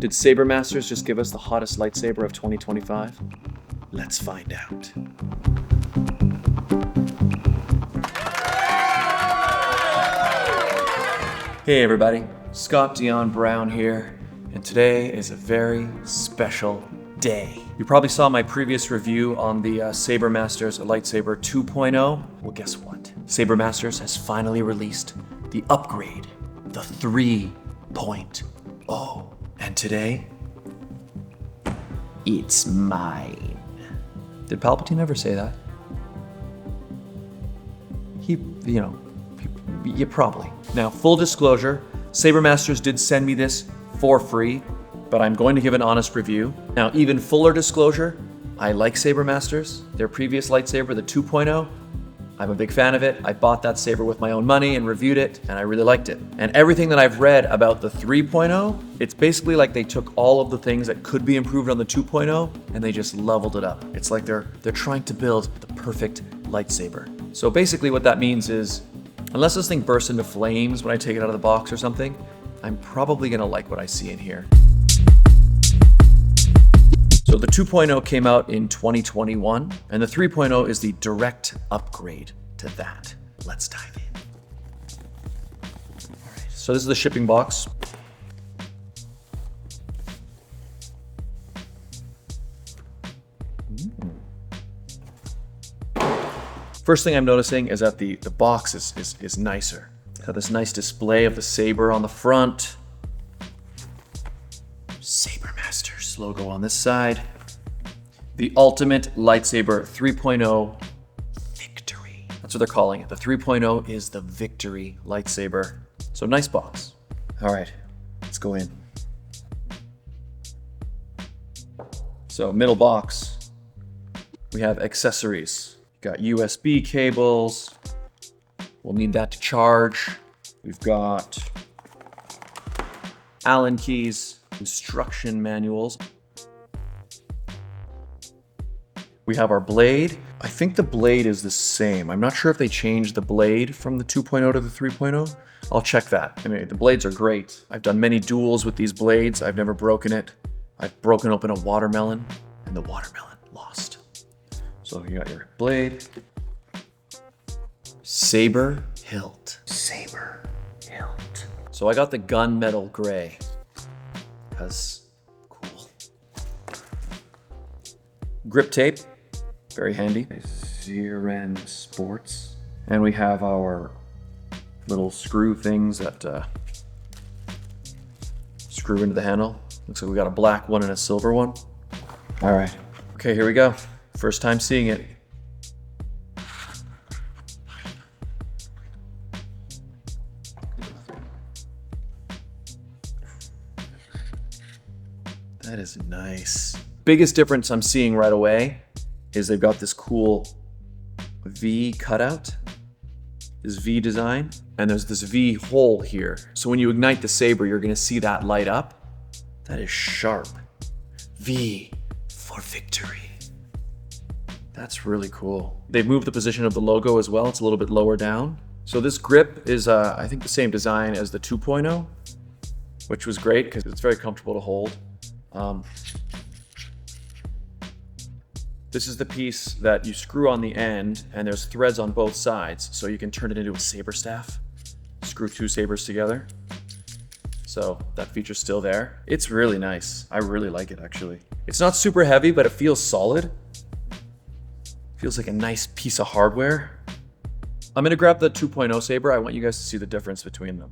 Did Saber Masters just give us the hottest lightsaber of 2025? Let's find out. Hey everybody, Scott Dion Brown here, and today is a very special day. You probably saw my previous review on the Saber Masters Lightsaber 2.0. Well, guess what? Saber Masters has finally released the upgrade, the 3.0. And today, it's mine. Did Palpatine ever say that? Yeah, probably. Now, full disclosure, Saber Masters did send me this for free, but I'm going to give an honest review. Now, even fuller disclosure, I like Saber Masters. Their previous lightsaber, the 2.0, I'm a big fan of it. I bought that saber with my own money and reviewed it, and I really liked it. And everything that I've read about the 3.0, it's basically like they took all of the things that could be improved on the 2.0 and they just leveled it up. It's like they're trying to build the perfect lightsaber. So basically what that means is, unless this thing bursts into flames when I take it out of the box or something, I'm probably gonna like what I see in here. So the 2.0 came out in 2021, and the 3.0 is the direct upgrade to that. Let's dive in. All right, so this is the shipping box. First thing I'm noticing is that the box is nicer. It's got this nice display of the saber on the front. Saber Masters logo on this side. The Ultimate Lightsaber 3.0 Victory. That's what they're calling it. The 3.0 is the Victory lightsaber. So nice box. All right, let's go in. So middle box, we have accessories. Got USB cables. We'll need that to charge. We've got Allen keys, instruction manuals. We have our blade. I think the blade is the same. I'm not sure if they changed the blade from the 2.0 to the 3.0. I'll check that. I mean, the blades are great. I've done many duels with these blades. I've never broken it. I've broken open a watermelon and the watermelon lost. So you got your blade. Saber hilt. Saber hilt. So I got the gunmetal gray because cool. Grip tape, very handy. Ziren Sports. And we have our little screw things that screw into the handle. Looks like we got a black one and a silver one. All right, okay, here we go. First time seeing it. That is nice. Biggest difference I'm seeing right away is they've got this cool V cutout, this V design, and there's this V hole here. So when you ignite the saber, you're gonna see that light up. That is sharp. V for victory. That's really cool. They've moved the position of the logo as well. It's a little bit lower down. So this grip is, I think, the same design as the 2.0, which was great because it's very comfortable to hold. This is the piece that you screw on the end, and there's threads on both sides, so you can turn it into a saber staff. Screw two sabers together. So that feature's still there. It's really nice. I really like it, actually. It's not super heavy, but it feels solid. Feels like a nice piece of hardware. I'm gonna grab the 2.0 saber. I want you guys to see the difference between them.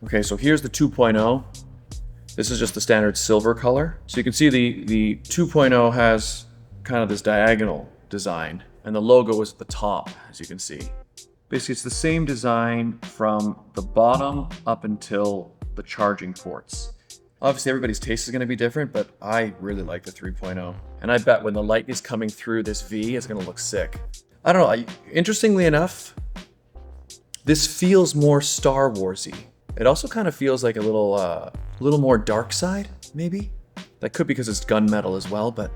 Okay, so here's the 2.0. This is just the standard silver color. So you can see the 2.0 has kind of this diagonal design, and the logo is at the top, as you can see. Basically, it's the same design from the bottom up until the charging ports. Obviously, everybody's taste is going to be different, but I really like the 3.0. And I bet when the light is coming through this V, it's going to look sick. I don't know. Interestingly enough, this feels more Star Wars-y. It also kind of feels like a little more dark side, maybe? That could be because it's gunmetal as well, but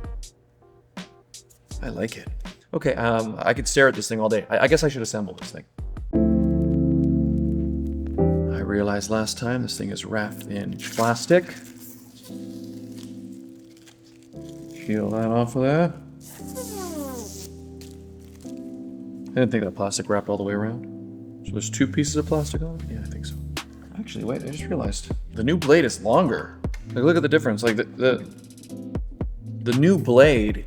I like it. Okay, I could stare at this thing all day. I guess I should assemble this thing. I realized last time, this thing is wrapped in plastic. Peel that off of there. I didn't think that plastic wrapped all the way around. So there's 2 pieces of plastic on it? Yeah, I think so. Actually, wait, I just realized. The new blade is longer. Like, look at the difference. Like, the new blade,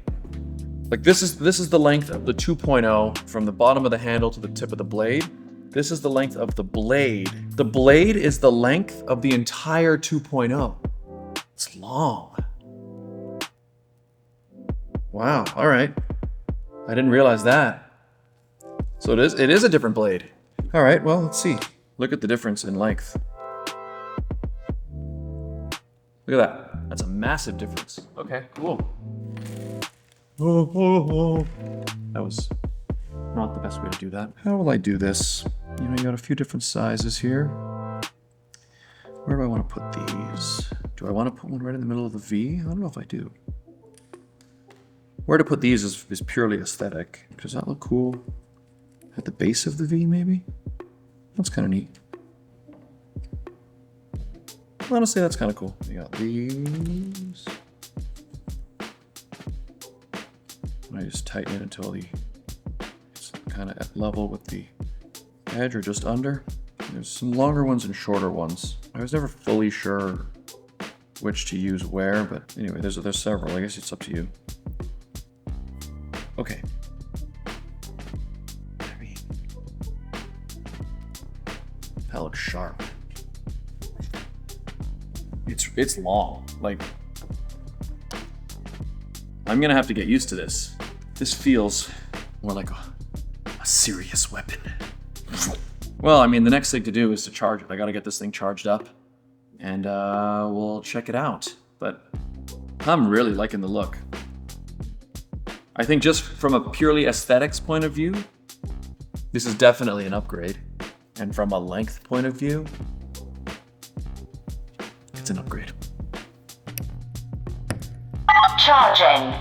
like, this is the length of the 2.0 from the bottom of the handle to the tip of the blade. This is the length of the blade. The blade is the length of the entire 2.0. It's long. Wow, all right. I didn't realize that. So it is a different blade. All right, well, let's see. Look at the difference in length. Look at that. That's a massive difference. Okay, cool. That was not the best way to do that. How will I do this? You know, you got a few different sizes here. Where do I want to put these? Do I want to put one right in the middle of the V? I don't know if I do. Where to put these is purely aesthetic. Does that look cool? At the base of the V, maybe? That's kind of neat. Honestly, that's kind of cool. You got these. I just tighten it until it's kind of at level with the edge or just under. There's some longer ones and shorter ones. I was never fully sure which to use where, but anyway, there's several. I guess it's up to you. Okay. That looks sharp. It's long. Like, I'm gonna have to get used to this. This feels more like a serious weapon. Well, I mean, the next thing to do is to charge it. I gotta get this thing charged up, and we'll check it out. But I'm really liking the look. I think just from a purely aesthetics point of view, this is definitely an upgrade. And from a length point of view, it's an upgrade. Charging.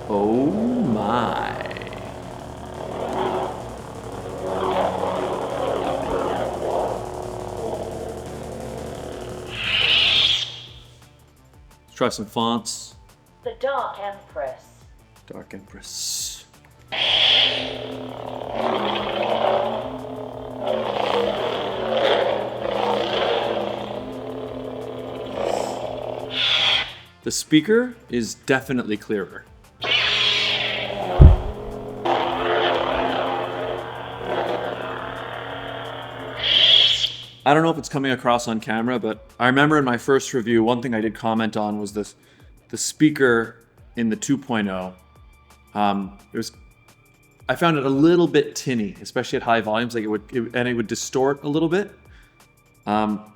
Oh my. Let's try some fonts. The Dark Empress. Dark Empress. The speaker is definitely clearer. I don't know if it's coming across on camera, but I remember in my first review, one thing I did comment on was the speaker in the 2.0. I found it a little bit tinny, especially at high volumes. Like it would distort a little bit. I'm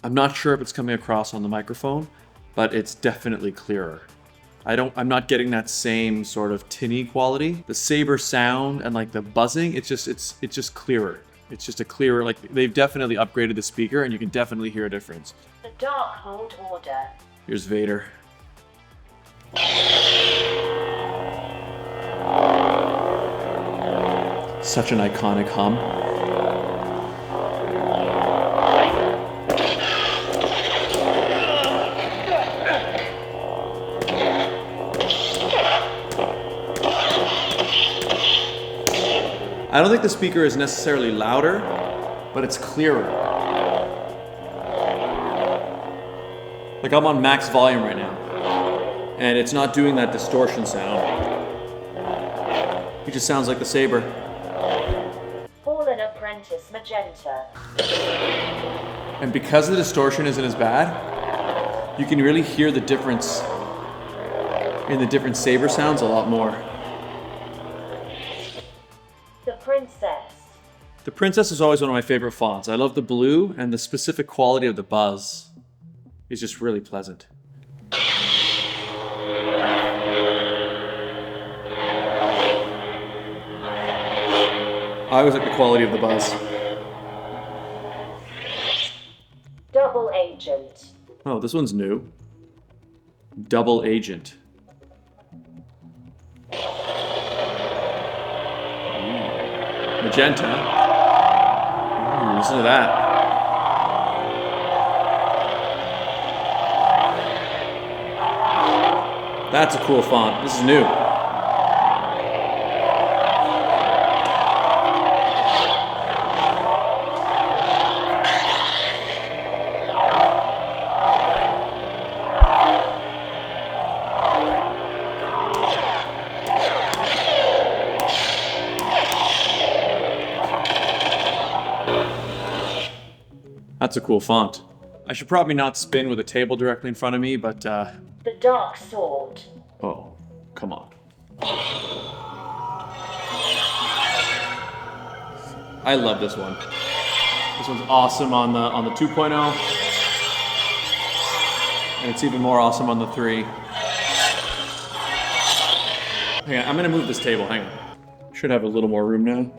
not sure if it's coming across on the microphone, but it's definitely clearer. I'm not getting that same sort of tinny quality. The Saber sound and like the buzzing, it's just clearer. It's just a clearer, like they've definitely upgraded the speaker and you can definitely hear a difference. The Darkhold Order. Here's Vader. Such an iconic hum. I don't think the speaker is necessarily louder, but it's clearer. Like I'm on max volume right now, and it's not doing that distortion sound. It just sounds like the Saber. Fallen Apprentice Magenta. And because the distortion isn't as bad, you can really hear the difference in the different Saber sounds a lot more. The Princess. The Princess is always one of my favorite fonts. I love the blue, and the specific quality of the buzz is just really pleasant. I always like the quality of the buzz. Double Agent. Oh, this one's new. Double Agent. Magenta. Ooh, listen to that. That's a cool font. This is new. That's a cool font. I should probably not spin with a table directly in front of me, but The Dark Sword. oh, come on. I love this one. This one's awesome on the 2.0. And it's even more awesome on the 3. Hang on, I'm gonna move this table, hang on. Should have a little more room now.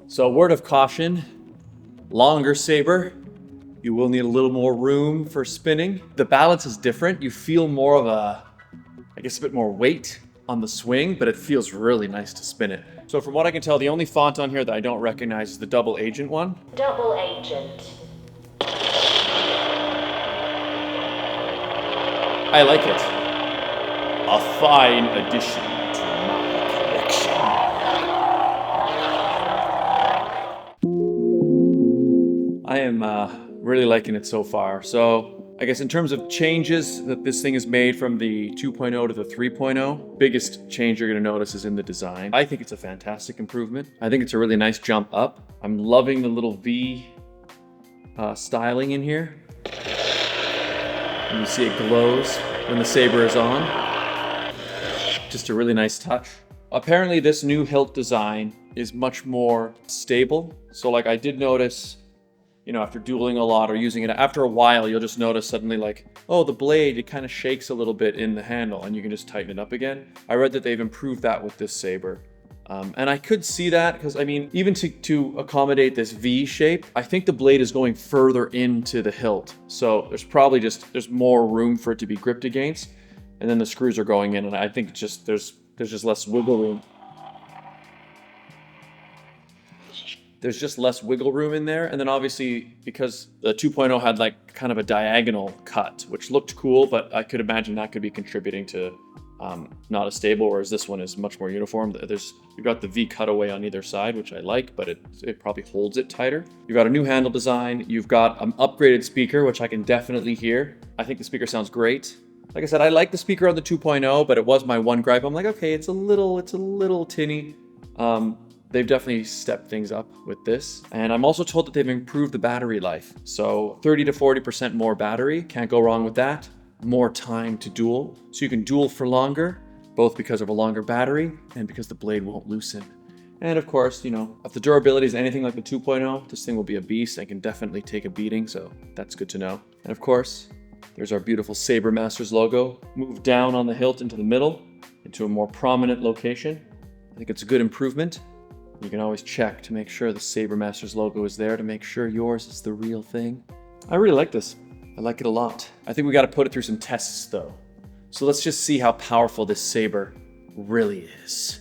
So, word of caution, longer saber, you will need a little more room for spinning. The balance is different. You feel more of a bit more weight on the swing, but it feels really nice to spin it. So from what I can tell, the only font on here that I don't recognize is the Double Agent one. Double Agent. I like it. A fine addition to my collection. I am really liking it so far. So I guess in terms of changes that this thing has made from the 2.0 to the 3.0, biggest change you're going to notice is in the design. I think it's a fantastic improvement. I think it's a really nice jump up. I'm loving the little V styling in here. And you see it glows when the saber is on. Just a really nice touch. Apparently this new hilt design is much more stable. So like I did notice, you know, after dueling a lot or using it, after a while, you'll just notice suddenly like, oh, the blade, it kind of shakes a little bit in the handle and you can just tighten it up again. I read that they've improved that with this saber. And I could see that because, I mean, even to accommodate this V shape, I think the blade is going further into the hilt. So there's probably there's more room for it to be gripped against. And then the screws are going in and I think just there's just less wiggle room. There's just less wiggle room in there. And then obviously because the 2.0 had like kind of a diagonal cut, which looked cool, but I could imagine that could be contributing to not as stable, whereas this one is much more uniform. You've got the V cutaway on either side, which I like, but it probably holds it tighter. You've got a new handle design. You've got an upgraded speaker, which I can definitely hear. I think the speaker sounds great. Like I said, I like the speaker on the 2.0, but it was my one gripe. I'm like, okay, it's a little tinny. They've definitely stepped things up with this. And I'm also told that they've improved the battery life. So 30 to 40% more battery, can't go wrong with that. More time to duel. So you can duel for longer, both because of a longer battery and because the blade won't loosen. And of course, you know, if the durability is anything like the 2.0, this thing will be a beast and can definitely take a beating, so that's good to know. And of course, there's our beautiful Saber Masters logo, moved down on the hilt into the middle, into a more prominent location. I think it's a good improvement. You can always check to make sure the Saber Masters logo is there to make sure yours is the real thing. I really like this. I like it a lot. I think we got to put it through some tests though. So let's just see how powerful this saber really is.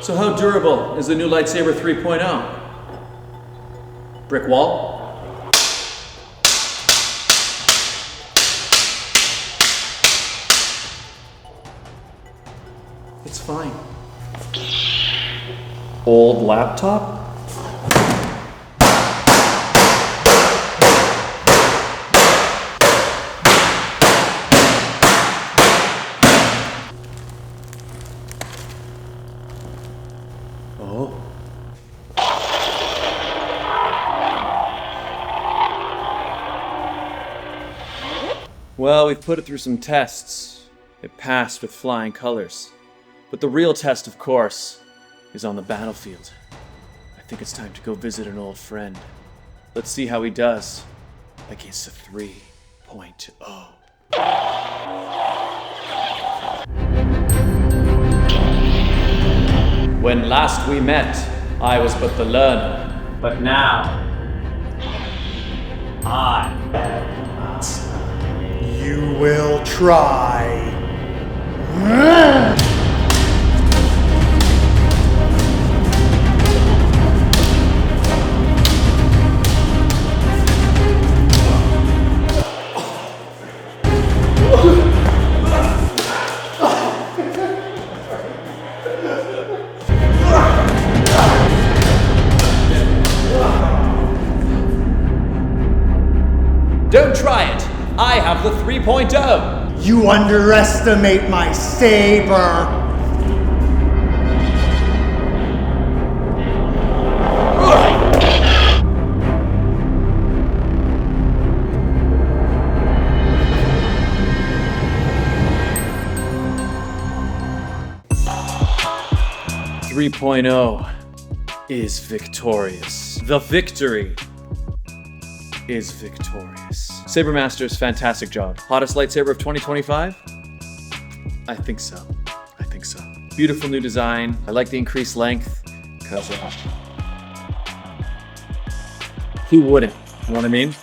So how durable is the new Lightsaber 3.0? Brick wall? It's fine. Old laptop? Oh. Well, we've put it through some tests. It passed with flying colors. But the real test, of course, is on the battlefield. I think it's time to go visit an old friend. Let's see how he does against a 3.0. When last we met, I was but the learner. But now, I am master. You will try. 'Don't try it! I have the 3.0! You underestimate my saber. Is victorious. The victory is victorious. Saber Masters, fantastic job. Hottest lightsaber of 2025? I think so. I think so. Beautiful new design. I like the increased length because who wouldn't? You know what I mean?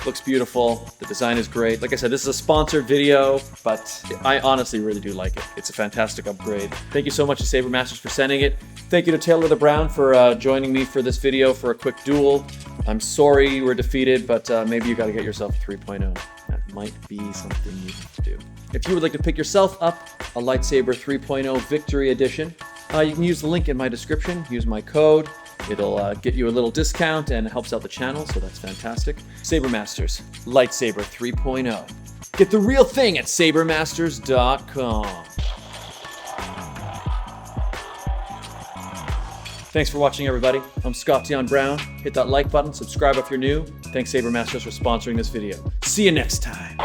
Looks beautiful. The design is great. Like I said, this is a sponsored video, but I honestly really do like it. It's a fantastic upgrade. Thank you so much to Saber Masters for sending it. Thank you to TaylorTheBrown for joining me for this video for a quick duel. I'm sorry you were defeated, but maybe you got to get yourself a 3.0. That might be something you have to do. If you would like to pick yourself up a Lightsaber 3.0 Victory Edition, you can use the link in my description. Use my code. It'll get you a little discount and it helps out the channel, so that's fantastic. Saber Masters, Lightsaber 3.0. Get the real thing at sabermasters.com. Thanks for watching, everybody. I'm Scott Dion Brown. Hit that like button, subscribe if you're new. Thanks, Saber Masters, for sponsoring this video. See you next time.